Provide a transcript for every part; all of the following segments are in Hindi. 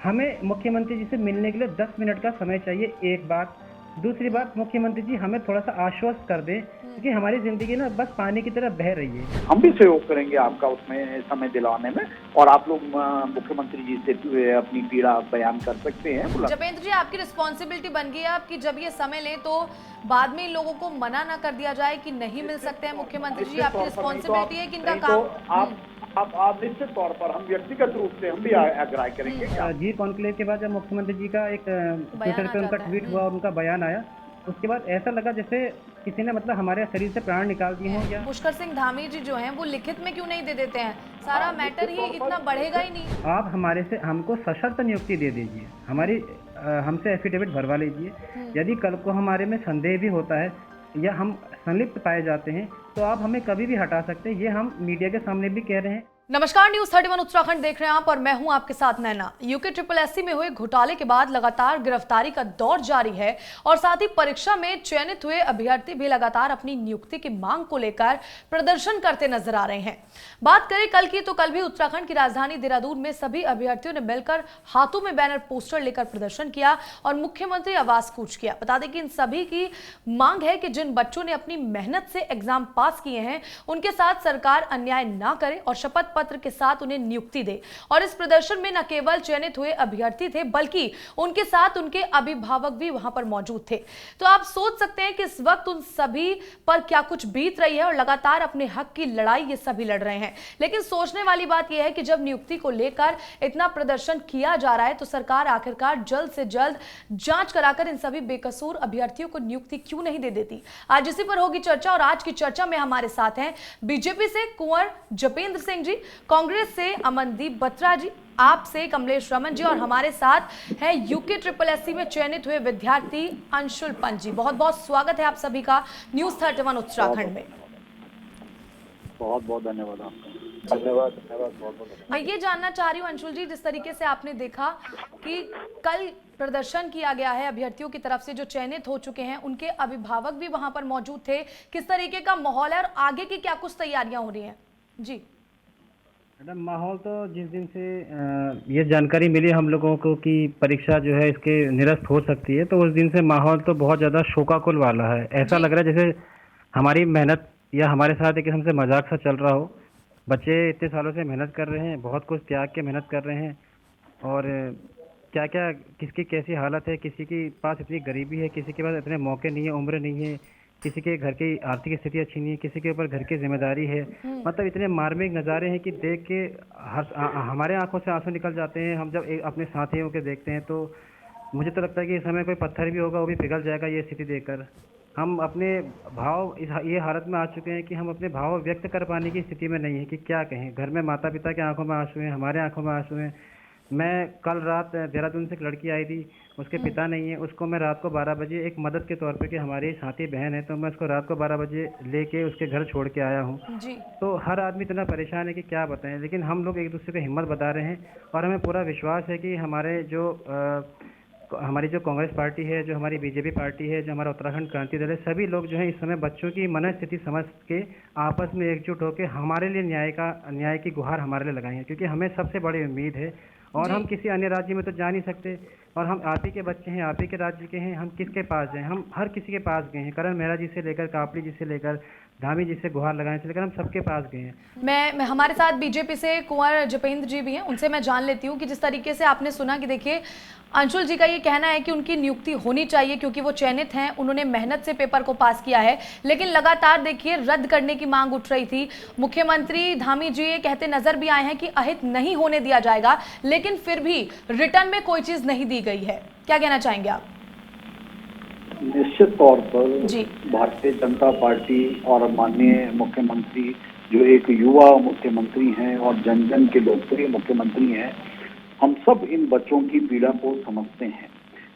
हमें मुख्यमंत्री जी से मिलने के लिए 10 मिनट का समय चाहिए, एक बात। दूसरी बात, मुख्यमंत्री जी हमें थोड़ा-सा आश्वस्त कर दें, क्योंकि हमारी ज़िंदगी ना बस पानी की तरह बह रही है। हम भी सहयोग करेंगे आपका उसमें समय दिलाने में, और आप लोग मुख्यमंत्री जी से अपनी पीड़ा बयान कर सकते हैं। जपेंद्र जी, आपकी रिस्पॉन्सिबिलिटी बन गई है आपकी, जब ये समय लें तो बाद में इन लोगों को मना ना कर दिया जाए कि नहीं मिल सकते हैं मुख्यमंत्री जी। आपकी रिस्पॉन्सिबिलिटी है कि इनका काम आप निश्चित तौर पर, हम व्यक्तिगत रूप से हम भी आग्रह करेंगे कि जी कॉन्क्लेव के बाद जब मुख्यमंत्री जी का एक ट्विटर बयान आ पे उनका जाता ट्वीट है। हुआ और उनका बयान आया, उसके बाद ऐसा लगा जैसे किसी ने मतलब हमारे शरीर से प्राण निकाल दिए हों। या पुष्कर सिंह धामी जी जो हैं वो लिखित में क्यों नहीं दे देते हैं? सारा मैटर ही इतना बढ़ेगा ही नहीं। आप हमारे से हमको सशर्त नियुक्ति दे दीजिए, हमारी हमसे एफिडेविट भरवा लीजिए। यदि कल को हमारे में संदेह भी होता है या हम संलिप्त पाए जाते हैं, तो आप हमें कभी भी हटा सकते हैं। ये हम मीडिया के सामने भी कह रहे हैं। नमस्कार, न्यूज 31 उत्तराखंड देख रहे हैं आप और मैं हूं आपके साथ नैना। यूके SSSC में हुए घोटाले के बाद लगातार गिरफ्तारी का दौर जारी है और साथ ही परीक्षा में चयनित हुए अभ्यर्थी भी लगातार अपनी नियुक्ति की मांग को लेकर प्रदर्शन करते नजर आ रहे हैं। बात करें कल की, तो कल भी उत्तराखंड की राजधानी देहरादून में सभी अभ्यर्थियों ने मिलकर हाथों में बैनर पोस्टर लेकर प्रदर्शन किया और मुख्यमंत्री आवास कूच किया। बता दें कि इन सभी की मांग है कि जिन बच्चों ने अपनी मेहनत से एग्जाम पास किए हैं उनके साथ सरकार अन्याय ना करे और शपथ पत्र के साथ उन्हें नियुक्ति दे। और इस प्रदर्शन में न केवल चयनित हुए अभ्यर्थी थे बल्कि उनके साथ उनके अभिभावक भी वहां पर मौजूद थे। तो आप सोच सकते हैं कि इस वक्त उन सभी पर क्या कुछ बीत रही है और लगातार अपने हक की लड़ाई ये सभी लड़ रहे हैं। लेकिन सोचने वाली बात यह है कि जब नियुक्ति को लेकर इतना प्रदर्शन किया जा रहा है तो सरकार आखिरकार जल्द से जल्द जांच कराकर इन सभी बेकसूर अभ्यर्थियों को नियुक्ति क्यों नहीं दे देती। आज इसी पर होगी चर्चा और आज की चर्चा में हमारे साथ हैं बीजेपी से कुंवर जपेंद्र सिंह जी, कांग्रेस से अमनदीप बत्रा जी, आप से कमलेश रमन जी और हमारे साथ है यूके SSSC में चयनित हुए विद्यार्थी अंशुल पंत जी। बहुत बहुत स्वागत है आप सभी का न्यूज 31 उत्तराखंड में। बहुत बहुत धन्यवाद आपका। धन्यवाद बहुत। मैं ये जानना चाह रही हूँ अंशुल जी, जिस तरीके से आपने देखा कि कल प्रदर्शन किया गया है अभ्यर्थियों की तरफ से जो चयनित हो चुके हैं, उनके अभिभावक भी वहां पर मौजूद थे, किस तरीके का माहौल है और आगे की क्या कुछ तैयारियां हो रही हैं? जी मैडम, माहौल तो जिस दिन से ये जानकारी मिली हम लोगों को कि परीक्षा जो है इसके निरस्त हो सकती है, तो उस दिन से माहौल तो बहुत ज़्यादा शोकाकुल वाला है। ऐसा लग रहा है जैसे हमारी मेहनत या हमारे साथ एक किस्म से मजाक सा चल रहा हो। बच्चे इतने सालों से मेहनत कर रहे हैं, बहुत कुछ त्याग के मेहनत कर रहे हैं, और क्या क्या किसकी कैसी हालत है, किसी के पास इतनी गरीबी है, किसी के पास इतने मौके नहीं है, उम्र नहीं है, किसी के घर की आर्थिक स्थिति अच्छी नहीं है, किसी के ऊपर घर की जिम्मेदारी है। मतलब इतने मार्मिक नज़ारे हैं कि देख के हमारे आंखों से आंसू निकल जाते हैं। हम जब अपने साथियों के देखते हैं तो मुझे तो लगता है कि इस समय कोई पत्थर भी होगा वो भी पिघल जाएगा ये स्थिति देखकर। हम अपने भाव ये हालत में आ चुके हैं कि हम अपने भाव व्यक्त कर पाने की स्थिति में नहीं है कि क्या कहें। घर में माता पिता की आंखों में आंसू हैं, हमारे आंखों में आंसू हैं। मैं कल रात देहरादून से एक लड़की आई थी, उसके पिता नहीं है, उसको मैं रात को 12 बजे एक मदद के तौर पे कि हमारी साथी बहन है, तो मैं उसको रात को 12 बजे लेके उसके घर छोड़ के आया हूँ। जी तो हर आदमी इतना परेशान है कि क्या बताएं, लेकिन हम लोग एक दूसरे को हिम्मत बता रहे हैं और हमें पूरा विश्वास है कि हमारी जो कांग्रेस पार्टी है, जो हमारी बीजेपी पार्टी है, जो हमारा उत्तराखंड क्रांति दल है, सभी लोग जो है इस समय बच्चों की मनस्थिति समझ के आपस में एकजुट होकर हमारे लिए न्याय की गुहार हमारे लिए लगाएंगे, क्योंकि हमें सबसे बड़ी उम्मीद है और हम किसी अन्य राज्य में तो जा नहीं सकते। और हम आप ही के बच्चे हैं, आप ही के राज्य के हैं, हम किसके पास जाएं? हम हर किसी के पास गए हैं, करण मेहरा जी से लेकर कापड़ी जी से लेकर धामी जी से गुहार लगाने से लेकर हम सबके पास गए हैं। मैं हमारे साथ बीजेपी से कुंवर जपेंद्र जी भी हैं, उनसे मैं जान लेती हूँ कि जिस तरीके से आपने सुना कि देखिए अंशुल जी का ये कहना है कि उनकी नियुक्ति होनी चाहिए क्योंकि वो चयनित हैं, उन्होंने मेहनत से पेपर को पास किया है, लेकिन लगातार देखिए रद्द करने की मांग उठ रही थी। मुख्यमंत्री धामी जी ये कहते नजर भी आए हैं कि अहित नहीं होने दिया जाएगा, लेकिन फिर भी रिटर्न में कोई चीज नहीं दी गई है। क्या कहना चाहेंगे आप? निश्चित तौर पर भारतीय जनता पार्टी और माननीय मुख्यमंत्री जो एक युवा मुख्यमंत्री हैं और जन जन के लोकप्रिय मुख्यमंत्री हैं, हम सब इन बच्चों की पीड़ा को समझते हैं।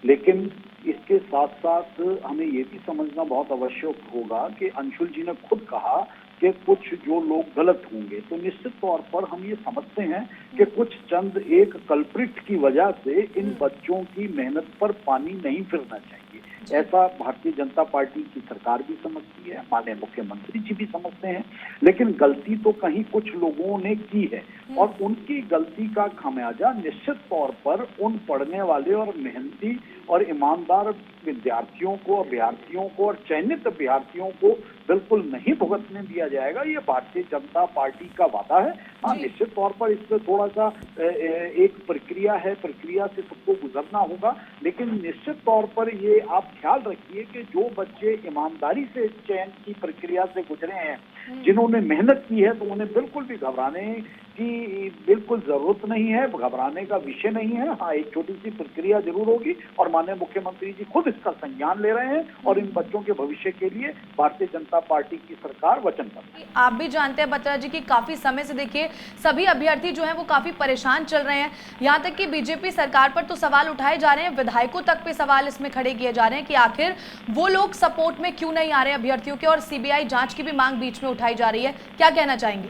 लेकिन इसके साथ साथ हमें ये भी समझना बहुत आवश्यक होगा कि अंशुल जी ने खुद कहा कि कुछ जो लोग गलत होंगे, तो निश्चित तौर पर हम ये समझते हैं कि कुछ चंद एक कल्प्रिट की वजह से इन बच्चों की मेहनत पर पानी नहीं फिरना चाहिए। ऐसा भारतीय जनता पार्टी की सरकार भी समझती है, माननीय मुख्यमंत्री जी भी समझते हैं। लेकिन गलती तो कहीं कुछ लोगों ने की है और उनकी गलती का खामियाजा निश्चित तौर पर उन पढ़ने वाले और मेहनती और ईमानदार विद्यार्थियों को, अभ्यर्थियों को और चयनित अभ्यर्थियों को बिल्कुल नहीं भुगतने दिया जाएगा। ये भारतीय जनता पार्टी का वादा है। हाँ, निश्चित तौर पर इसमें थोड़ा सा एक प्रक्रिया है, प्रक्रिया से सबको गुजरना होगा, लेकिन निश्चित तौर पर ये आप ख्याल रखिए कि जो बच्चे ईमानदारी से चयन की प्रक्रिया से गुजरे हैं, जिन्होंने मेहनत की है, तो उन्हें बिल्कुल भी घबराने की बिल्कुल जरूरत नहीं है, घबराने का विषय नहीं है। हाँ, एक छोटी सी प्रक्रिया जरूर होगी और माननीय मुख्यमंत्री जी खुद इसका संज्ञान ले रहे हैं और इन बच्चों के भविष्य के लिए भारतीय जनता पार्टी की सरकार वचनबद्ध है। आप भी जानते हैं बत्रा जी कि काफी समय से देखिए सभी अभ्यर्थी जो हैं वो काफी परेशान चल रहे हैं। यहाँ तक कि बीजेपी सरकार पर तो सवाल उठाए जा रहे हैं, विधायकों तक पे सवाल इसमें खड़े किए जा रहे हैं कि आखिर वो लोग सपोर्ट में क्यों नहीं आ रहे अभ्यर्थियों के, और सीबीआई जांच की भी मांग बीच में उठाई जा रही है। क्या कहना चाहेंगे?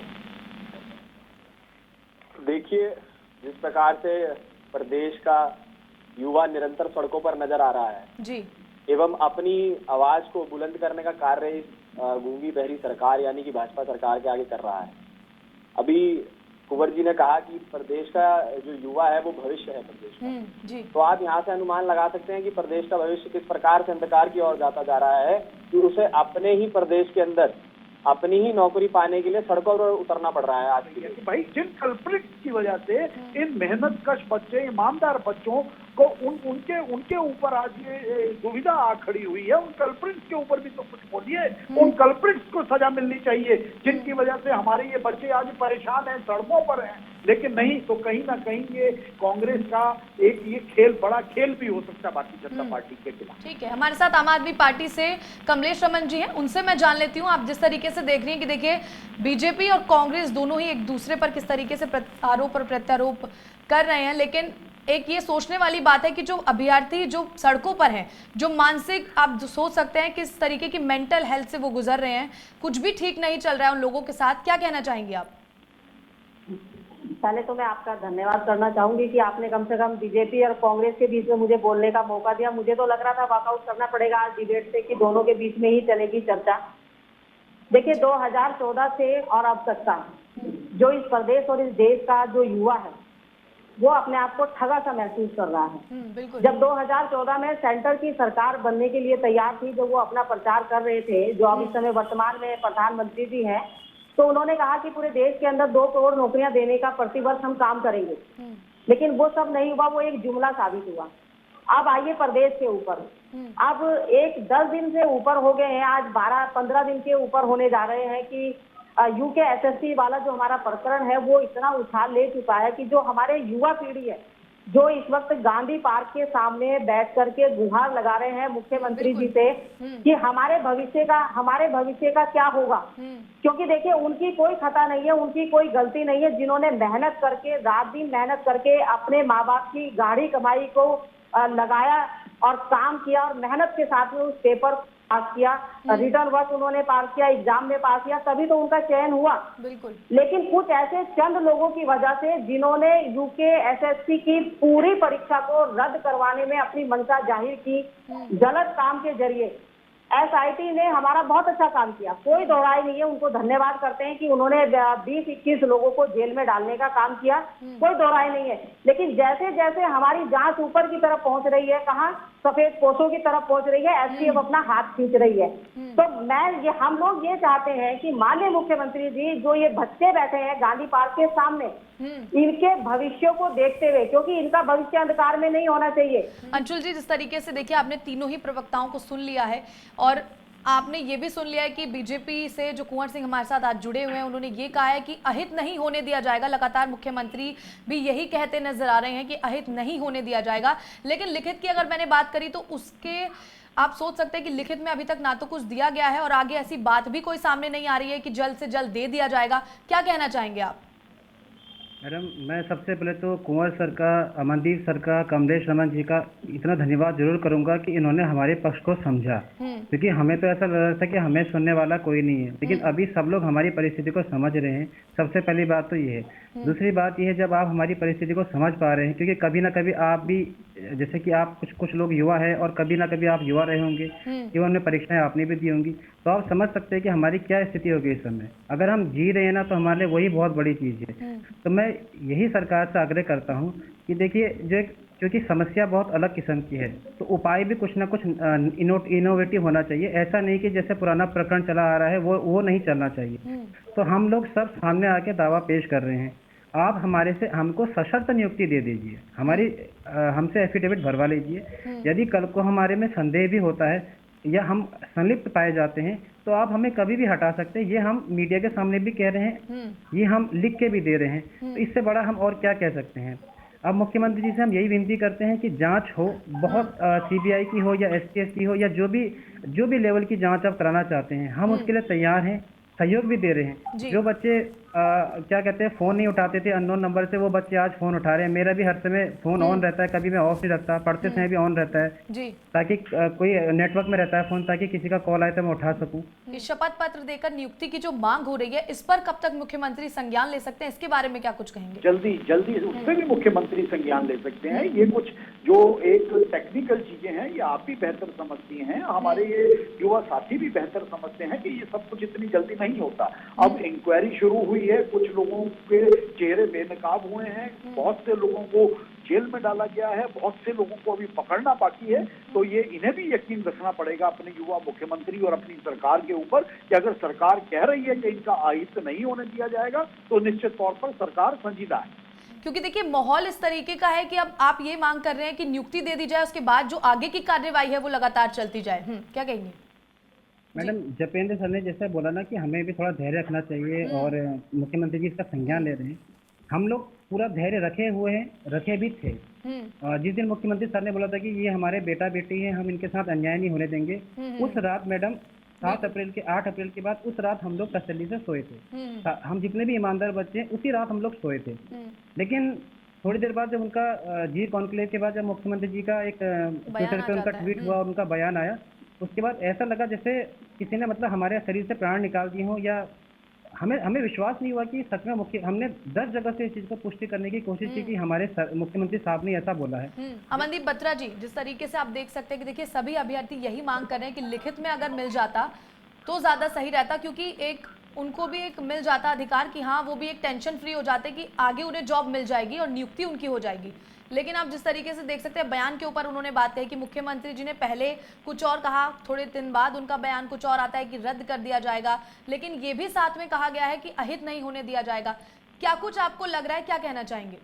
देखिए, जिस प्रकार से प्रदेश का युवा निरंतर सड़कों पर नजर आ रहा है जी, एवं अपनी आवाज को बुलंद करने का कार्य इस गूंगी बहरी सरकार यानी कि भाजपा सरकार के आगे कर रहा है। अभी कुंवर जी ने कहा कि प्रदेश का जो युवा है वो भविष्य है प्रदेश का। जी, तो आप यहाँ से अनुमान लगा सकते हैं कि प्रदेश का भविष्य किस प्रकार से अंधकार की ओर जाता जा रहा है कि उसे अपने ही प्रदेश के अंदर अपनी ही नौकरी पाने के लिए सड़कों पर उतरना पड़ रहा है आज के लिए। भाई, जिन कल्प्रिट्स की वजह से इन मेहनतकश बच्चे, ईमानदार बच्चों को उनके ऊपर आज ये दुविधा आ खड़ी हुई है, उन कल्प्रिट्स के ऊपर भी तो कुछ बोलिए। उन कल्प्रिट्स को सजा मिलनी चाहिए जिनकी वजह से हमारे ये बच्चे आज परेशान हैं, सड़कों पर हैं। लेकिन नहीं तो कहीं ना कहीं ये कांग्रेस का एक ये खेल, बड़ा खेल भी हो सकता है भारतीय जनता पार्टी के खिलाफ। ठीक है, हमारे साथ आम आदमी पार्टी से कमलेश रमन जी हैं, उनसे मैं जान लेती हूँ आप जिस तरीके से देख रही हैं कि देखिए बीजेपी और कांग्रेस दोनों ही एक दूसरे पर किस तरीके से आरोप और प्रत्यारोप कर रहे हैं, लेकिन एक ये सोचने वाली बात है कि जो अभ्यर्थी जो सड़कों पर हैं, जो मानसिक आप सोच सकते हैं किस तरीके की मेंटल हेल्थ से वो गुजर रहे हैं, कुछ भी ठीक नहीं चल रहा है उन लोगों के साथ। क्या कहना चाहेंगे आप? पहले तो मैं आपका धन्यवाद करना चाहूंगी कि आपने कम से कम बीजेपी और कांग्रेस के बीच में मुझे बोलने का मौका दिया। मुझे तो लग रहा था वॉकआउट करना पड़ेगा आज डिबेट से कि दोनों के बीच में ही चलेगी चर्चा। देखिए, 2014 से और अब तक का जो इस प्रदेश और इस देश का जो युवा है वो अपने आप को ठगा सा महसूस कर रहा है। बिल्कुल। जब 2014 में सेंटर की सरकार बनने के लिए तैयार थी, जब वो अपना प्रचार कर रहे थे, जो अब इस समय वर्तमान में प्रधानमंत्री जी हैं, तो उन्होंने कहा कि पूरे देश के अंदर 2 करोड़ नौकरियां देने का प्रतिवर्ष हम काम करेंगे। लेकिन वो सब नहीं हुआ, वो एक जुमला साबित हुआ। अब आइए प्रदेश के ऊपर, अब 10 दिन से ऊपर हो गए हैं, आज 12-15 दिन के ऊपर होने जा रहे हैं कि यूके एसएससी वाला जो हमारा प्रकरण है वो इतना उछाल ले चुका है कि जो हमारे युवा पीढ़ी है, जो इस वक्त गांधी पार्क के सामने बैठ करके गुहार लगा रहे हैं मुख्यमंत्री जी से कि हमारे भविष्य का क्या होगा। क्योंकि देखिए, उनकी कोई खता नहीं है, उनकी कोई गलती नहीं है, जिन्होंने मेहनत करके, रात दिन मेहनत करके अपने माँ बाप की गाढ़ी कमाई को लगाया और काम किया और मेहनत के साथ में उस पेपर पास किया, रिटर्न वर्क उन्होंने पास किया, एग्जाम में पास किया, तभी तो उनका चयन हुआ। बिल्कुल। लेकिन कुछ ऐसे चंद लोगों की वजह से जिन्होंने यूके एसएससी की पूरी परीक्षा को रद्द करवाने में अपनी मंशा जाहिर की, गलत काम के जरिए एसआईटी ने हमारा बहुत अच्छा काम किया, कोई दोहराई नहीं है, उनको धन्यवाद करते हैं कि उन्होंने 20-21 लोगों को जेल में डालने का काम किया, कोई दोहराई नहीं है। लेकिन जैसे जैसे हमारी जांच ऊपर की तरफ पहुंच रही है, कहाँ सफेद पोशों की तरफ पहुंच रही है, एसटीएफ अपना हाथ खींच रही है। तो हम लोग ये चाहते हैं कि माननीय मुख्यमंत्री जी, जो ये बच्चे बैठे हैं गांधी पार्क के सामने, इनके भविष्य को देखते हुए, क्योंकि इनका भविष्य अंधकार में नहीं होना चाहिए। अंशुल जी, जिस तरीके से देखिए आपने तीनों ही प्रवक्ताओं को सुन लिया है और आपने ये भी सुन लिया है कि बीजेपी से जो कुंवर सिंह हमारे साथ आज जुड़े हुए हैं, उन्होंने ये कहा है कि अहित नहीं होने दिया जाएगा। लगातार मुख्यमंत्री भी यही कहते नजर आ रहे हैं कि अहित नहीं होने दिया जाएगा। लेकिन लिखित की अगर मैंने बात करी तो उसके आप सोच सकते हैं कि लिखित में अभी तक ना तो कुछ दिया गया है और आगे ऐसी बात भी कोई सामने नहीं आ रही है कि जल्द से जल्द दे दिया जाएगा। क्या कहना चाहेंगे आप? मैडम, मैं सबसे पहले तो कुंवर सर का, अमनदीप सर का, कमलेश रमन जी का इतना धन्यवाद जरूर करूंगा कि इन्होंने हमारे पक्ष को समझा, क्योंकि हमें तो ऐसा लग रहा था कि हमें सुनने वाला कोई नहीं है, लेकिन अभी सब लोग हमारी परिस्थिति को समझ रहे हैं। सबसे पहली बात तो ये है। दूसरी बात ये है, जब आप हमारी परिस्थिति को समझ पा रहे हैं, क्योंकि कभी ना कभी आप भी जैसे कि आप कुछ लोग युवा है और कभी ना कभी आप युवा रहे होंगे, जीवन में परीक्षाएं आपने भी दी होंगी, तो आप समझ सकते हैं कि हमारी क्या स्थिति होगी इस समय। अगर हम जी रहे हैं ना, तो हमारे लिए वही बहुत बड़ी चीज़ है। तो मैं यही सरकार से आग्रह करता हूँ कि देखिए, क्योंकि समस्या बहुत अलग किस्म की है, तो उपाय भी कुछ ना कुछ इनोवेटिव होना चाहिए। ऐसा नहीं कि जैसे पुराना प्रकरण चला आ रहा है वो नहीं चलना चाहिए। तो हम लोग सब सामने आके दावा पेश कर रहे हैं, आप हमको सशर्त नियुक्ति दे दीजिए, हमसे एफिडेविट भरवा लीजिए। यदि कल को हमारे में संदेह भी होता है या हम संलिप्त पाए जाते हैं, तो आप हमें कभी भी हटा सकते हैं। ये हम मीडिया के सामने भी कह रहे हैं, ये हम लिख के भी दे रहे हैं। तो इससे बड़ा हम और क्या कह सकते हैं। अब मुख्यमंत्री जी से हम यही विनती करते हैं कि जांच हो, बहुत सीबीआई की हो या एसटीएफ की हो, या जो भी लेवल की जांच आप कराना चाहते हैं, हम उसके लिए तैयार हैं, सहयोग भी दे रहे हैं। जो बच्चे क्या कहते हैं, फोन नहीं उठाते थे अननोन नंबर से, वो बच्चे आज फोन उठा रहे हैं। मेरा भी हर समय फोन ऑन रहता है, कभी मैं ऑफ नहीं रखता, पढ़ते समय भी ऑन रहता है जी, ताकि कोई नेटवर्क में रहता है फोन, ताकि किसी का कॉल आए तो मैं उठा सकूं। कि शपथ पत्र देकर नियुक्ति की जो मांग हो रही है, इस पर कब तक मुख्यमंत्री संज्ञान ले सकते हैं, इसके बारे में क्या कुछ कहेंगे? जल्दी उस पर भी मुख्यमंत्री संज्ञान ले सकते हैं। ये कुछ जो एक टेक्निकल चीजें हैं, ये आप भी बेहतर समझती हैं, हमारे ये युवा साथी भी बेहतर समझते हैं कि ये सब कुछ इतनी जल्दी नहीं होता। अब इंक्वायरी शुरू हुई है, कुछ लोगों के चेहरे बेनकाब हुए हैं, बहुत से लोगों को जेल में डाला गया है, बहुत से लोगों को अभी पकड़ना बाकी है। तो ये इन्हें भी यकीन रखना पड़ेगा अपने युवा मुख्यमंत्री और अपनी सरकार के ऊपर कि अगर सरकार कह रही है कि इनका आहित नहीं होने दिया जाएगा, तो निश्चित तौर पर सरकार संजीदा है। क्योंकि देखिए, माहौल इस तरीके का है कि अब आप ये मांग कर रहे हैं कि नियुक्ति दे दी जाए, उसके बाद जो आगे की कार्यवाही है वो लगातार चलती जाए। क्या कहेंगे? मैडम, जपेंद्र सर ने जैसे बोला ना कि हमें भी थोड़ा धैर्य रखना चाहिए, और मुख्यमंत्री जी इसका संज्ञान ले रहे हैं। हम लोग पूरा धैर्य रखे भी थे। जिस दिन मुख्यमंत्री सर ने बोला था कि ये हमारे बेटा बेटी है, हम इनके साथ अन्याय नहीं होने देंगे, उस रात मैडम 8 अप्रैल के बाद उस रात हम लोग तसल्ली से सोए थे। हम जितने भी ईमानदार बच्चे हैं, उसी रात हम लोग सोए थे। लेकिन थोड़ी देर बाद जब उनका जी कॉन्क्लेव के बाद जब मुख्यमंत्री जी का एक ट्विटर पे उनका ट्वीट हुआ और उनका बयान आया, उसके बाद ऐसा लगा जैसे किसी ने मतलब हमारे शरीर से प्राण निकाल दिए हों, या हमें विश्वास नहीं हुआ कि सच में हमने 10 जगह से इस चीज को पुष्टि करने की कोशिश की कि हमारे मुख्यमंत्री साहब ने ऐसा बोला है। अमनदीप बत्रा जी, जिस तरीके से आप देख सकते हैं कि देखिए, सभी अभ्यर्थी यही मांग कर रहे हैं कि लिखित में अगर मिल जाता तो ज्यादा सही रहता, क्योंकि एक उनको भी एक मिल जाता अधिकार कि हाँ, वो भी एक टेंशन फ्री हो जाते कि आगे उन्हें जॉब मिल जाएगी और नियुक्ति उनकी हो जाएगी। लेकिन आप जिस तरीके से देख सकते हैं, बयान के ऊपर उन्होंने बात कही कि मुख्यमंत्री जी ने पहले कुछ और कहा, थोड़े दिन बाद उनका बयान कुछ और आता है कि रद्द कर दिया जाएगा, लेकिन ये भी साथ में कहा गया है कि अहित नहीं होने दिया जाएगा। क्या कुछ आपको लग रहा है, क्या कहना चाहेंगे?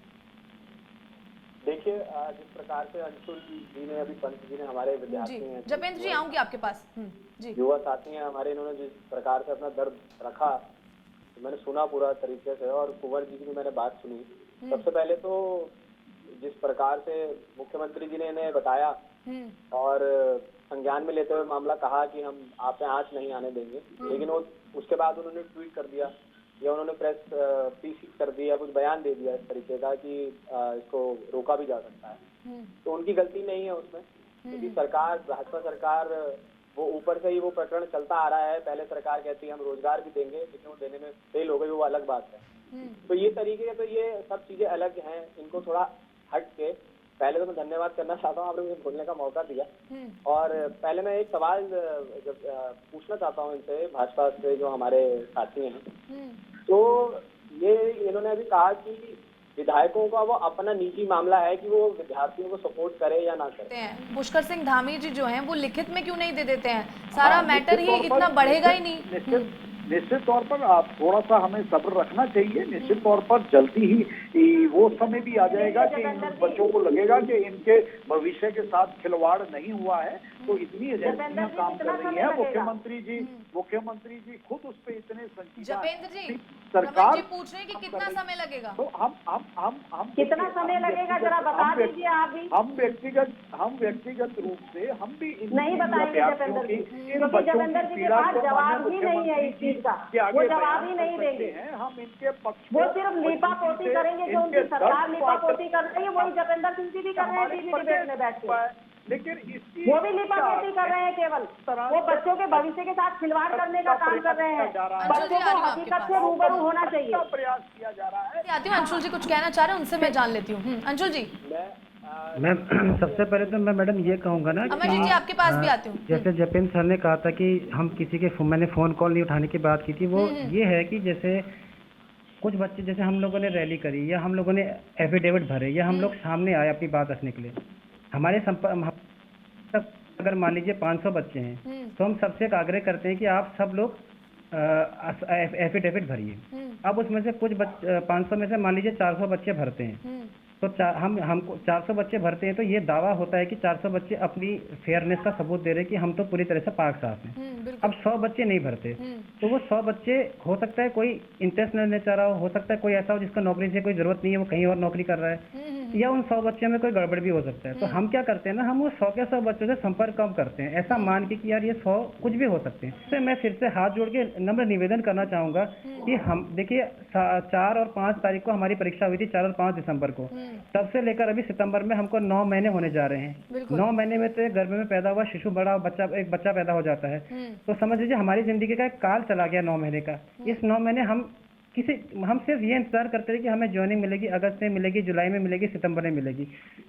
देखिए, जिस प्रकार से अंशुल जी ने, अभी पंत जी ने, हमारे विद्यार्थी हैं, जपेंद्र जी आऊंगी आपके पास। जी, युवा साथी हैं हमारे, इन्होंने जिस प्रकार से अपना दर्द रखा, तो मैंने सुना पूरा तरीके से, और कुंवर जी की भी मैंने बात सुनी। सबसे पहले तो जिस प्रकार से मुख्यमंत्री जी ने इन्हें बताया और संज्ञान में लेते हुए मामला कहा कि हम आप पे आंच नहीं आने देंगे, लेकिन उसके बाद उन्होंने ट्वीट कर दिया या उन्होंने प्रेस पीसी कर दिया, कुछ बयान दे दिया इस तरीके का कि इसको रोका भी जा सकता है। तो उनकी गलती नहीं है उसमें, क्योंकि सरकार, भाजपा सरकार, वो ऊपर से ही वो प्रकरण चलता आ रहा है। पहले सरकार कहती है हम रोजगार भी देंगे, लेकिन वो देने में फेल हो गई, वो अलग बात है। तो ये तरीके, तो ये सब चीजें अलग हैं, इनको थोड़ा हट के, पहले तो मैं धन्यवाद करना चाहता हूँ, आपने मुझे बोलने का मौका दिया। और पहले मैं एक सवाल जब पूछना चाहता हूँ इनसे, भाजपा से जो हमारे साथी हैं, तो ये इन्होंने अभी कहा कि विधायकों का वो अपना निजी मामला है कि वो विद्यार्थियों को सपोर्ट करे या ना करे। पुष्कर सिंह धामी जी जो हैं, वो लिखित में क्यों नहीं दे देते हैं? सारा मैटर ही इतना बढ़ेगा ही नहीं। निश्चित तौर पर आप थोड़ा सा हमें सब्र रखना चाहिए। निश्चित तौर पर जल्दी ही वो समय भी आ जाएगा कि इन बच्चों को लगेगा कि इनके भविष्य के साथ खिलवाड़ नहीं हुआ है। तो इतनी एजेंसियां काम कर रही है, मुख्यमंत्री जी खुद उस पे इतने संजीदा। जपेंद्र जी, सरकार पूछ रहे हैं कि कितना समय लगेगा, तो हम कितना समय लगेगा जरा बता दीजिए आप भी। हम व्यक्तिगत रूप से हम भी नहीं बताएंगे जपेंद्र जी, क्योंकि जपेंद्र जी के पास जवाब ही नहीं है इस चीज का, वो जवाब ही नहीं देंगे। हम इनके पक्ष, वो सिर्फ लीपापोती करेंगे, जो उनकी सरकार लीपापोती कर रही है वही जपेंद्र सिंह जी भी कर रहे हैं टीवी डिबेट में बैठ के। लेकिन इसकी वो भी लीपापोती कर रहे हैं, केवल वो बच्चों के भविष्य के साथ खिलवाड़ करने का काम कर रहे हैं। बच्चों को हकीकत से रूबरू होना चाहिए। प्रयास किया जा रहा है। आती हूँ, अंशुल जी कुछ कहना चाह रहे हैं, उनसे मैं जान लेती हूँ। अंशुल जी, मैं मैं सबसे पहले तो मैं मैडम ये कहूँगा ना अमर जी, आपके पास भी आती हूँ। जैसे जतिन सर ने कहा था कि हम किसी के मैंने फ़ोन कॉल नहीं उठाने की बात की थी, वो ये है कि जैसे कुछ बच्चे, जैसे हम लोगों ने रैली करी या हम लोगों ने एफिडेविट भरे या हम लोग सामने आए अपनी बात रखने के लिए, हमारे संपर्क अगर मान लीजिए 500 बच्चे हैं तो हम सबसे एक आग्रह करते हैं कि आप सब लोग एफिडेविट भरिए। अब उसमें से कुछ 500 में से मान लीजिए 400 बच्चे भरते हैं, तो हमको 400 बच्चे भरते हैं तो ये दावा होता है कि 400 बच्चे अपनी फेयरनेस का सबूत दे रहे हैं कि हम तो पूरी तरह से पाक साफ हैं। अब 100 बच्चे नहीं भरते तो वो 100 बच्चे, हो सकता है कोई इंटरेस्ट नहीं चाह रहा हो सकता है कोई ऐसा हो जिसको नौकरी से कोई जरूरत नहीं है, वो कहीं और नौकरी कर रहा है, या उन 100 बच्चों में कोई गड़बड़ भी हो सकता है। तो हम क्या करते हैं ना, हम वो 100 के 100 बच्चों से संपर्क कम करते हैं, ऐसा मान के कि यार ये 100 कुछ भी हो सकते हैं। इससे मैं फिर से हाथ जोड़ के नम्र निवेदन करना चाहूंगा कि हम देखिए 4 और 5 तारीख को हमारी परीक्षा हुई थी, 4 और 5 दिसंबर को, तब से लेकर अभी सितंबर में हमको 9 महीने होने जा रहे हैं। 9 महीने में तो गर्भ में पैदा हुआ शिशु बड़ा एक बच्चा पैदा हो जाता है, तो समझ लीजिए हमारी जिंदगी का एक काल चला गया 9 महीने का। इस 9 महीने हम सिर्फ ये इंतजार करते रहे कि हमें ज्वाइनिंग मिलेगी, अगस्त में मिलेगी, जुलाई में मिलेगी, सितंबर में मिलेगी,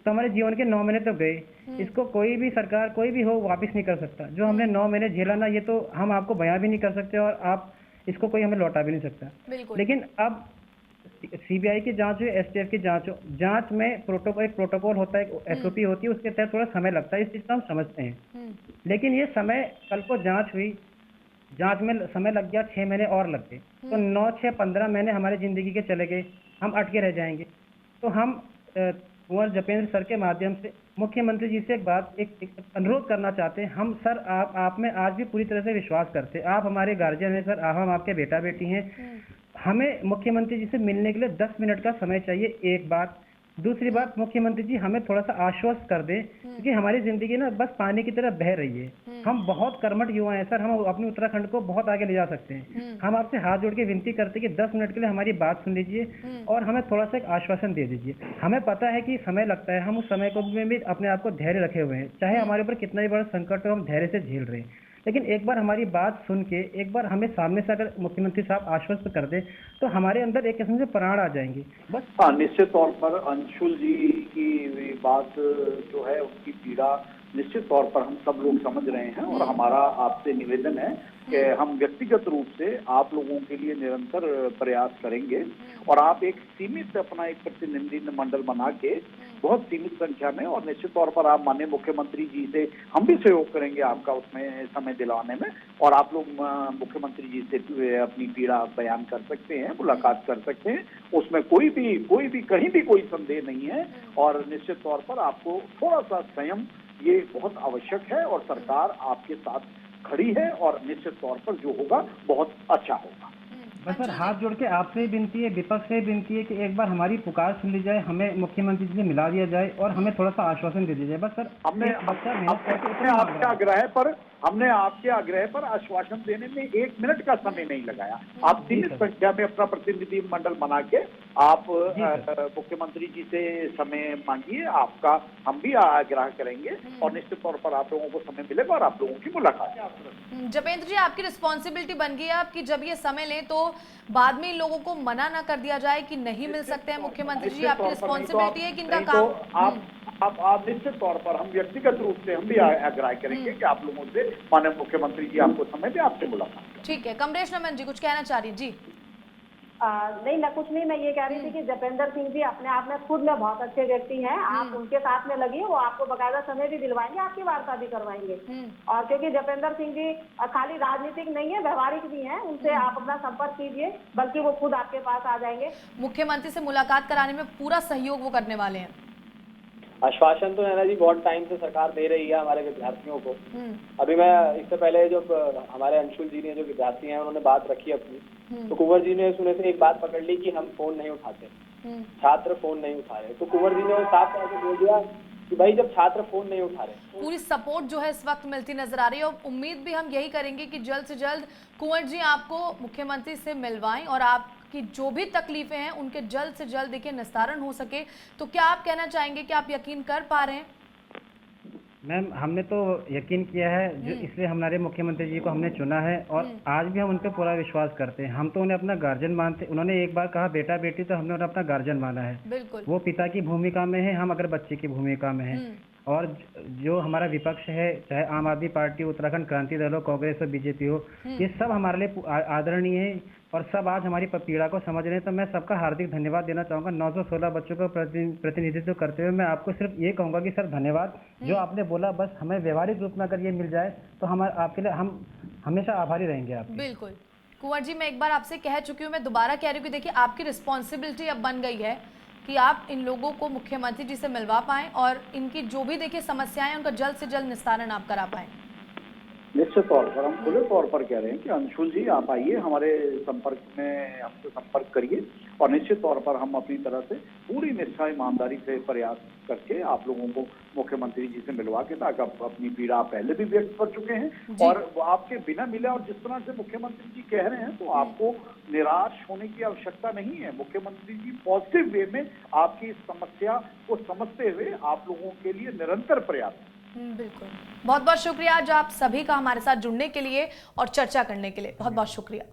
तो हमारे जीवन के 9 महीने तो गए। इसको कोई भी सरकार कोई भी हो वापस नहीं कर सकता। जो हमने 9 महीने झेला ना, ये तो हम आपको बयां भी नहीं कर सकते और आप इसको कोई हमें लौटा भी नहीं सकता। लेकिन अब सीबीआई की जांच हो, एसटीएफ की जांच में एक प्रोटोकॉल होता है, एसओपी होती है, उसके तहत थोड़ा समय लगता है, इस चीज को हम समझते हैं। लेकिन ये समय, कल को जांच हुई, जांच में समय लग गया, 6 महीने और लग गए, तो 9, 6, 15 महीने हमारे जिंदगी के चले गए, हम अटके रह जाएंगे। तो हम कुंवर जपेंद्र सर के माध्यम से मुख्यमंत्री जी से एक अनुरोध करना चाहते हैं। हम सर आप में आज भी पूरी तरह से विश्वास करते हैं, आप हमारे गार्जियन हैं सर, हम आपके बेटा बेटी हैं। हमें मुख्यमंत्री जी से मिलने के लिए 10 मिनट का समय चाहिए, एक बात। दूसरी बात, मुख्यमंत्री जी हमें थोड़ा सा आश्वस्त कर दें, क्योंकि हमारी जिंदगी ना बस पानी की तरह बह रही है। हम बहुत कर्मठ युवा हैं सर, हम अपने उत्तराखंड को बहुत आगे ले जा सकते हैं। हम आपसे हाथ जोड़ के विनती करते हैं कि 10 मिनट के लिए हमारी बात सुन लीजिए और हमें थोड़ा सा एक आश्वासन दे दीजिए। हमें पता है कि समय लगता है, हम उस समय को में भी अपने आप को धैर्य रखे हुए हैं, चाहे हमारे ऊपर कितना भी बड़ा संकट हो, हम धैर्य से झेल रहे हैं। लेकिन एक बार हमारी बात सुन के, एक बार हमें सामने से अगर मुख्यमंत्री साहब आश्वस्त कर दे तो हमारे अंदर एक किस्म से प्राण आ जाएंगे। बस हाँ, निश्चित तौर पर अंशुल जी की बात जो है, उनकी पीड़ा निश्चित तौर पर हम सब लोग समझ रहे हैं और हमारा आपसे निवेदन है कि हम व्यक्तिगत रूप से आप लोगों के लिए निरंतर प्रयास करेंगे और आप एक सीमित अपना एक प्रतिनिधि मंडल बना के बहुत सीमित संख्या में, और निश्चित तौर पर आप माननीय मुख्यमंत्री जी से हम भी सहयोग करेंगे आपका उसमें समय दिलाने में, और आप लोग मुख्यमंत्री जी से अपनी पीड़ा बयान कर सकते हैं, मुलाकात कर सकते हैं, उसमें कोई भी कहीं भी कोई संदेह नहीं है। और निश्चित तौर पर आपको थोड़ा सा संयम ये बहुत आवश्यक है और सरकार आपके साथ खड़ी है और निश्चित तौर पर जो होगा बहुत अच्छा होगा। बस सर हाथ जोड़ के आपसे ही विनती है, विपक्ष से विनती है कि एक बार हमारी पुकार सुन ली जाए, हमें मुख्यमंत्री जी से मिला दिया जाए और हमें थोड़ा सा आश्वासन दे दिया जाए। बस सर हमने आपके आग्रह पर आश्वासन देने में 1 मिनट का समय नहीं लगाया। आप सीमित संख्या में अपना प्रतिनिधि मंडल बना के आप मुख्यमंत्री जी से समय मांगिए, आपका हम भी आग्रह करेंगे और निश्चित तौर पर आप लोगों को समय मिलेगा और आप लोगों की मुलाकात। जपेंद्र जी, आपकी रिस्पॉन्सिबिलिटी बन गई है आपकी, जब ये समय लें तो बाद में इन लोगों को मना ना कर दिया जाए कि नहीं मिल सकते हैं मुख्यमंत्री जी। आपकी रिस्पॉन्सिबिलिटी है कि इनका काम आप निश्चित तौर पर, हम व्यक्तिगत रूप से हम भी आग्रह करेंगे कि आप लोगों से माननीय मुख्यमंत्री जी आपको समय दे, आपसे मुलाकात। ठीक है, कमलेश नमन जी कुछ कहना चाह रही जी? नहीं, मैं कुछ नहीं, मैं ये कह रही थी कि जपेंद्र सिंह जी अपने आप में खुद में बहुत अच्छे व्यक्ति हैं। आप उनके साथ में लगिए, वो आपको बकायदा समय भी दिलवाएंगे, आपकी वार्ता भी करवाएंगे। और क्योंकि जपेंद्र सिंह जी खाली राजनीतिक नहीं है, व्यवहारिक भी हैं, उनसे आप अपना संपर्क कीजिए, बल्कि वो खुद आपके पास आ जाएंगे। मुख्यमंत्री से मुलाकात कराने में पूरा सहयोग वो करने वाले हैं। आश्वासन तो नैना जी बहुत टाइम से सरकार दे रही है हमारे विद्यार्थियों को। अभी मैं इससे पहले जो हमारे अंशुल जी ने, जो विद्यार्थी हैं, उन्होंने बात रखी अपनी, तो कुंवर जी ने सुने से एक बात पकड़ ली कि हम फोन नहीं उठाते, छात्र फोन नहीं उठा रहे। तो कुंवर जी ने साफ तौर से बोल दिया कि भाई जब छात्र फोन नहीं उठा रहे, पूरी सपोर्ट जो है इस वक्त मिलती नजर आ रही है और उम्मीद भी हम यही करेंगे कि जल्द से जल्द कुंवर जी आपको मुख्यमंत्री से मिलवाएं और आपकी जो भी तकलीफें हैं उनके जल्द से जल्द देखिए निस्तारण हो सके। तो क्या आप कहना चाहेंगे कि आप यकीन कर पा रहे हैं? मैम हमने तो यकीन किया है जो इसलिए हमारे मुख्यमंत्री जी को हमने चुना है और आज भी हम उन पर पूरा विश्वास करते हैं। हम तो उन्हें अपना गार्जियन मानते, उन्होंने एक बार कहा बेटा बेटी तो हमने उन्हें अपना गार्जियन माना है। बिल्कुल। वो पिता की भूमिका में है, हम अगर बच्चे की भूमिका में है। और जो हमारा विपक्ष है, चाहे आम आदमी पार्टी, उत्तराखंड क्रांति दल हो, कांग्रेस हो, बीजेपी हो, ये सब हमारे लिए आदरणीय है और सब आज हमारी पीड़ा को समझ रहे हैं। तो मैं सबका हार्दिक धन्यवाद देना चाहूँगा। 916 बच्चों का प्रतिनिधित्व करते हुए मैं आपको सिर्फ ये कहूँगा कि सर धन्यवाद। जो आपने बोला बस हमें व्यवहारिक रूप में अगर ये मिल जाए तो हम आपके लिए हम हमेशा आभारी रहेंगे आपके। बिल्कुल कुंवर जी, मैं एक बार आपसे कह चुकी हूँ, मैं दोबारा कह रही हूँ कि देखिए आपकी रिस्पॉन्सिबिलिटी अब बन गई है कि आप इन लोगों को मुख्यमंत्री जी से मिलवा पाएं और इनकी जो भी देखिए समस्याएं हैं उनका जल्द से जल्द निस्तारण आप करा पाएं। निश्चित तौर पर हम खुले तौर पर कह रहे हैं कि अंशुल जी आप आइए, हमारे संपर्क में हमसे संपर्क करिए और निश्चित तौर पर हम अपनी तरह से पूरी निष्ठा ईमानदारी से प्रयास करके आप लोगों को मुख्यमंत्री जी से मिलवा के, ताकि आप अपनी पीड़ा पहले भी व्यक्त कर चुके हैं और वो आपके बिना मिले और जिस तरह से मुख्यमंत्री जी कह रहे हैं तो आपको निराश होने की आवश्यकता नहीं है। मुख्यमंत्री जी पॉजिटिव वे में आपकी इस समस्या को समझते हुए आप लोगों के लिए निरंतर प्रयास। बिल्कुल, बहुत बहुत शुक्रिया आज आप सभी का हमारे साथ जुड़ने के लिए और चर्चा करने के लिए, बहुत बहुत शुक्रिया।